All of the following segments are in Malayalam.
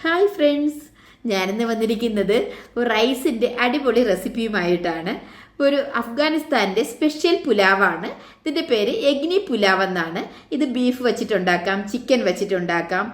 ഹായ് ഫ്രണ്ട്സ്, ഞാനിന്ന് വന്നിരിക്കുന്നത് ഒരു റൈസിൻ്റെ അടിപൊളി റെസിപ്പിയുമായിട്ടാണ്. ഒരു അഫ്ഗാനിസ്ഥാൻ്റെ സ്പെഷ്യൽ പുലാവാണ്. ഇതിൻ്റെ പേര് യഗ്നി പുലാവ് എന്നാണ്. ഇത് ബീഫ് വെച്ചിട്ടുണ്ടാക്കാം, ചിക്കൻ വെച്ചിട്ടുണ്ടാക്കാം,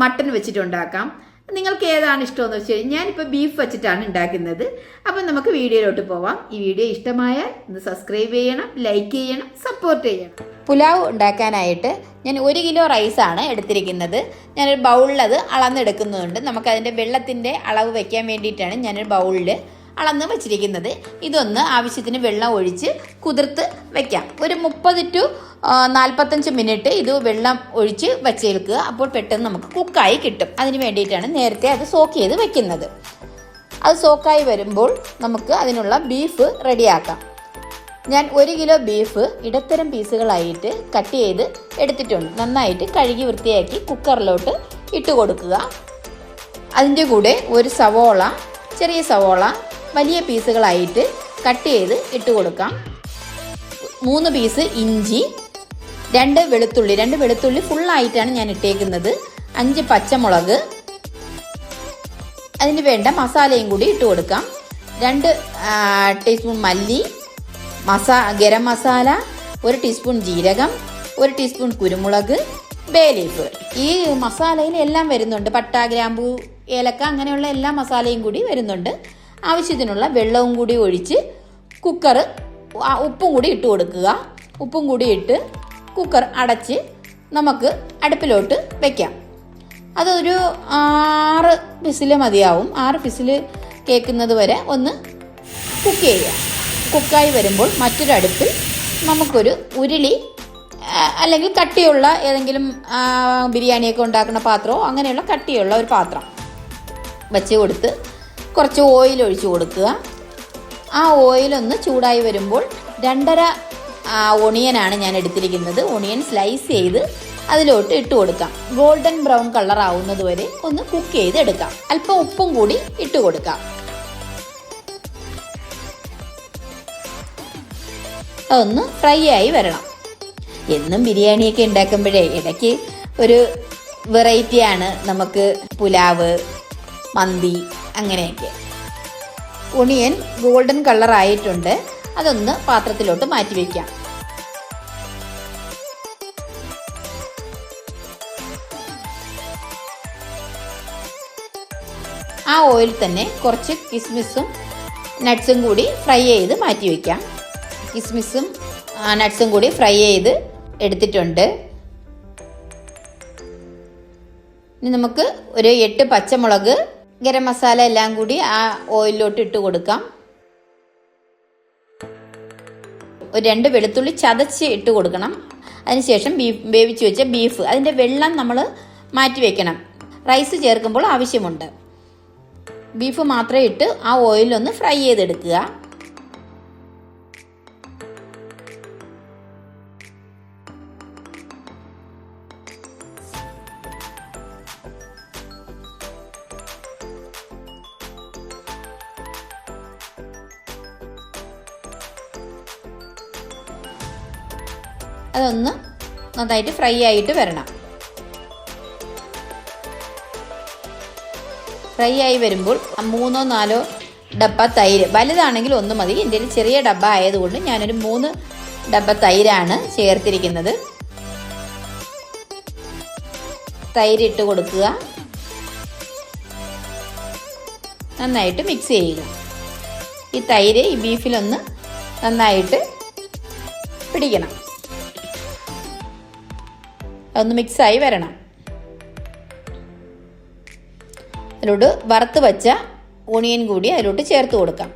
മട്ടൺ വെച്ചിട്ടുണ്ടാക്കാം. നിങ്ങൾക്ക് ഏതാണ് ഇഷ്ടമെന്ന് വെച്ച് കഴിഞ്ഞാൽ ഞാനിപ്പോൾ ബീഫ് വെച്ചിട്ടാണ് ഉണ്ടാക്കുന്നത്. അപ്പം നമുക്ക് വീഡിയോയിലോട്ട് പോവാം. ഈ വീഡിയോ ഇഷ്ടമായാൽ ഒന്ന് സബ്സ്ക്രൈബ് ചെയ്യണം, ലൈക്ക് ചെയ്യണം, സപ്പോർട്ട് ചെയ്യണം. പുലാവ് ഉണ്ടാക്കാനായിട്ട് ഞാൻ 1 കിലോ റൈസാണ് എടുത്തിരിക്കുന്നത്. ഞാനൊരു ബൗളിൽ അത് അളന്നെടുക്കുന്നുണ്ട്. നമുക്കതിൻ്റെ വെള്ളത്തിൻ്റെ അളവ് വയ്ക്കാൻ വേണ്ടിയിട്ടാണ് ഞാനൊരു ബൗളിൽ അളന്ന് വെച്ചിരിക്കുന്നത്. ഇതൊന്ന് ആവശ്യത്തിന് വെള്ളം ഒഴിച്ച് കുതിർത്ത് വയ്ക്കാം. ഒരു 30 to 45 മിനിറ്റ് ഇത് വെള്ളം ഒഴിച്ച് വച്ചേൽക്കുക. അപ്പോൾ പെട്ടെന്ന് നമുക്ക് കുക്കായി കിട്ടും. അതിന് വേണ്ടിയിട്ടാണ് നേരത്തെ അത് സോക്ക് ചെയ്ത് വെക്കുന്നത്. അത് സോക്കായി വരുമ്പോൾ നമുക്ക് അതിനുള്ള ബീഫ് റെഡിയാക്കാം. ഞാൻ 1 കിലോ ബീഫ് ഇടത്തരം പീസുകളായിട്ട് കട്ട് ചെയ്ത് എടുത്തിട്ടുണ്ട്. നന്നായിട്ട് കഴുകി വൃത്തിയാക്കി കുക്കറിലോട്ട് ഇട്ട് കൊടുക്കുക. അതിൻ്റെ കൂടെ ഒരു സവോള, ചെറിയ സവോള വലിയ പീസുകളായിട്ട് കട്ട് ചെയ്ത് ഇട്ട് കൊടുക്കാം. 3 പീസ് ഇഞ്ചി, 2 വെളുത്തുള്ളി ഫുള്ളായിട്ടാണ് ഞാൻ ഇട്ടേക്കുന്നത്. 5 പച്ചമുളക്, അതിന് വേണ്ട മസാലയും കൂടി ഇട്ട് കൊടുക്കാം. 2 ടീസ്പൂൺ മല്ലി, ഗരം മസാല, 1 ടീസ്പൂൺ ജീരകം, 1 ടീസ്പൂൺ കുരുമുളക്, ബേ ലീഫ്. ഈ മസാലയിൽ എല്ലാം വരുന്നുണ്ട്. പട്ട, ഗ്രാമ്പൂ, ഏലക്ക അങ്ങനെയുള്ള എല്ലാ മസാലയും കൂടി വരുന്നുണ്ട്. ആവശ്യത്തിനുള്ള വെള്ളവും കൂടി ഒഴിച്ച് കുക്കർ, ഉപ്പും കൂടി ഇട്ട് കൊടുക്കുക. ഉപ്പും കൂടി ഇട്ട് കുക്കർ അടച്ച് നമുക്ക് അടുപ്പിലോട്ട് വയ്ക്കാം. അതൊരു 6 വിസിൽ മതിയാവും. 6 വിസിൽ കേൾക്കുന്നത് വരെ ഒന്ന് കുക്ക് ചെയ്യുക. കുക്കായി വരുമ്പോൾ മറ്റൊരു അടുപ്പിൽ നമുക്കൊരു ഉരുളി അല്ലെങ്കിൽ കട്ടിയുള്ള ഏതെങ്കിലും ബിരിയാണിയൊക്കെ ഉണ്ടാക്കുന്ന പാത്രമോ അങ്ങനെയുള്ള കട്ടിയുള്ള ഒരു പാത്രം വെച്ച് കൊടുത്ത് കുറച്ച് ഓയിൽ ഒഴിച്ച് കൊടുക്കുക. ആ ഓയിലൊന്ന് ചൂടായി വരുമ്പോൾ 2.5 ഒണിയനാണ് ഞാൻ എടുത്തിരിക്കുന്നത്. ഒണിയൻ സ്ലൈസ് ചെയ്ത് അതിലോട്ട് ഇട്ട് കൊടുക്കാം. ഗോൾഡൻ ബ്രൗൺ കളർ ആവുന്നത് വരെ ഒന്ന് കുക്ക് ചെയ്ത് എടുക്കാം. അല്പം ഉപ്പും കൂടി ഇട്ട് കൊടുക്കാം. അതൊന്ന് ഫ്രൈ ആയി വരണം. എന്നും ബിരിയാണിയൊക്കെ ഉണ്ടാക്കുമ്പോഴേ ഇടയ്ക്ക് ഒരു വെറൈറ്റിയാണ് നമുക്ക് പുലാവ്, മന്തി അങ്ങനെയൊക്കെ. ഒണിയൻ ഗോൾഡൻ കളർ ആയിട്ടുണ്ട്. അതൊന്ന് പാത്രത്തിലോട്ട് മാറ്റി വയ്ക്കാം. ആ ഓയിൽ തന്നെ കുറച്ച് കിസ്മിസും നട്ട്സും കൂടി ഫ്രൈ ചെയ്ത് മാറ്റി വയ്ക്കാം. കിസ്മിസും നട്ട്സും കൂടി ഫ്രൈ ചെയ്ത് എടുത്തിട്ടുണ്ട്. ഇനി നമുക്ക് ഒരു 8 പച്ചമുളക്, ഗരം മസാല എല്ലാം കൂടി ആ ഓയിലിലോട്ട് ഇട്ട് കൊടുക്കാം. ഒരു 2 വെളുത്തുള്ളി ചതച്ച് ഇട്ട് കൊടുക്കണം. അതിനുശേഷം വേവിച്ച് വെച്ച ബീഫ്, അതിൻ്റെ വെള്ളം നമ്മൾ മാറ്റി വെക്കണം. റൈസ് ചേർക്കുമ്പോൾ ആവശ്യമുണ്ട്. ബീഫ് മാത്രം ഇട്ട് ആ ഓയിലൊന്ന് ഫ്രൈ ചെയ്തെടുക്കുക. അതൊന്ന് നന്നായിട്ട് ഫ്രൈ ആയിട്ട് വരണം. ഫ്രൈ ആയി വരുമ്പോൾ 3-4 ഡബ്ബ തൈര്, വലുതാണെങ്കിൽ 1 മതി. എൻ്റെ ചെറിയ ഡബ്ബ ആയതുകൊണ്ട് ഞാനൊരു 3 ഡബ്ബ തൈരാണ് ചേർത്തിരിക്കുന്നത്. തൈര് ഇട്ട് കൊടുക്കുക. നന്നായിട്ട് മിക്സ് ചെയ്യുക. ഈ തൈര് ഈ ബീഫിലൊന്ന് നന്നായിട്ട് പിടിക്കണം. അതൊന്ന് മിക്സായി വരണം. അതിലോട്ട് വറുത്ത് വെച്ച ഓണിയൻ കൂടി അതിലോട്ട് ചേർത്ത് കൊടുക്കാം.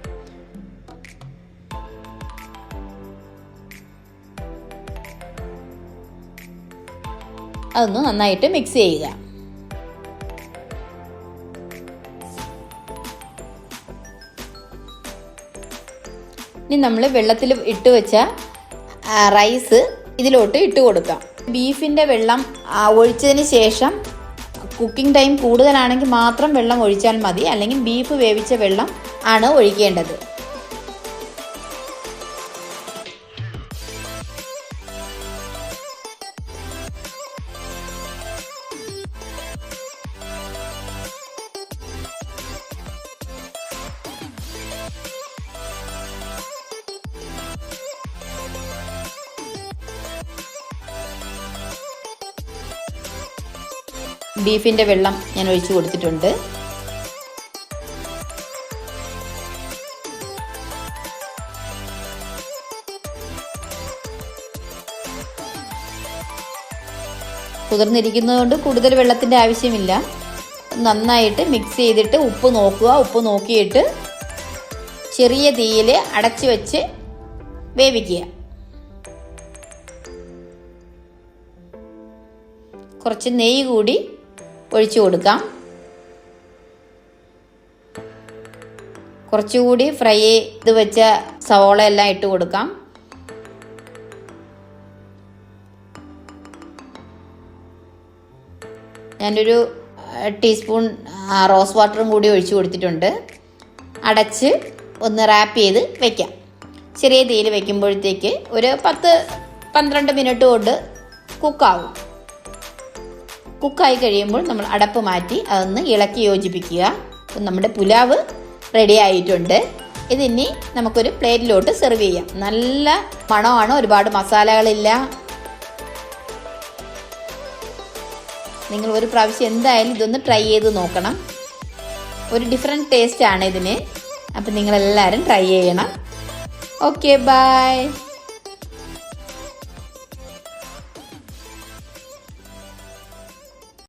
അതൊന്ന് നന്നായിട്ട് മിക്സ് ചെയ്യുക. ഇനി നമ്മൾ വെള്ളത്തിൽ ഇട്ട് വെച്ച റൈസ് ഇതിലോട്ട് ഇട്ട് കൊടുക്കാം. ബീഫിൻ്റെ വെള്ളം ഒഴിച്ചതിന് ശേഷം കുക്കിംഗ് ടൈം കൂടുതലാണെങ്കിൽ മാത്രം വെള്ളം ഒഴിച്ചാൽ മതി. അല്ലെങ്കിൽ ബീഫ് വേവിച്ച വെള്ളം ആണ് ഒഴിക്കേണ്ടത്. ബീഫിൻ്റെ വെള്ളം ഞാൻ ഒഴിച്ചു കൊടുത്തിട്ടുണ്ട്. കുതിർന്നിരിക്കുന്നതുകൊണ്ട് കൂടുതൽ വെള്ളത്തിൻ്റെ ആവശ്യമില്ല. നന്നായിട്ട് മിക്സ് ചെയ്തിട്ട് ഉപ്പ് നോക്കുക. ഉപ്പ് നോക്കിയിട്ട് ചെറിയ തീയിൽ അടച്ചു വെച്ച് വേവിക്കുക. കുറച്ച് നെയ്യ് കൂടി ഒഴിച്ചു കൊടുക്കാം. കുറച്ചുകൂടി ഫ്രൈ ചെയ്ത് വെച്ച സവോള എല്ലാം ഇട്ട് കൊടുക്കാം. ഞാനൊരു ടീസ്പൂൺ റോസ് വാട്ടറും കൂടി ഒഴിച്ചു കൊടുത്തിട്ടുണ്ട്. അടച്ച് ഒന്ന് റാപ്പ് ചെയ്ത് വയ്ക്കാം. ചെറിയ തീയിൽ വയ്ക്കുമ്പോഴത്തേക്ക് ഒരു 10-12 മിനിറ്റ് കൊണ്ട് കുക്കാവും. കുക്കായി കഴിയുമ്പോൾ നമ്മൾ അടപ്പ് മാറ്റി അതൊന്ന് ഇളക്കി യോജിപ്പിക്കുക. നമ്മുടെ പുലാവ് റെഡി ആയിട്ടുണ്ട്. ഇതിനി നമുക്കൊരു പ്ലേറ്റിലോട്ട് സെർവ് ചെയ്യാം. നല്ല മണമാണ്, ഒരുപാട് മസാലകളില്ല. നിങ്ങൾ ഒരു പ്രാവശ്യം എന്തായാലും ഇതൊന്ന് ട്രൈ ചെയ്ത് നോക്കണം. ഒരു ഡിഫറെൻറ്റ് ടേസ്റ്റ് ആണ് ഇതിന്. അപ്പം നിങ്ങളെല്ലാവരും ട്രൈ ചെയ്യണം. Okay, by.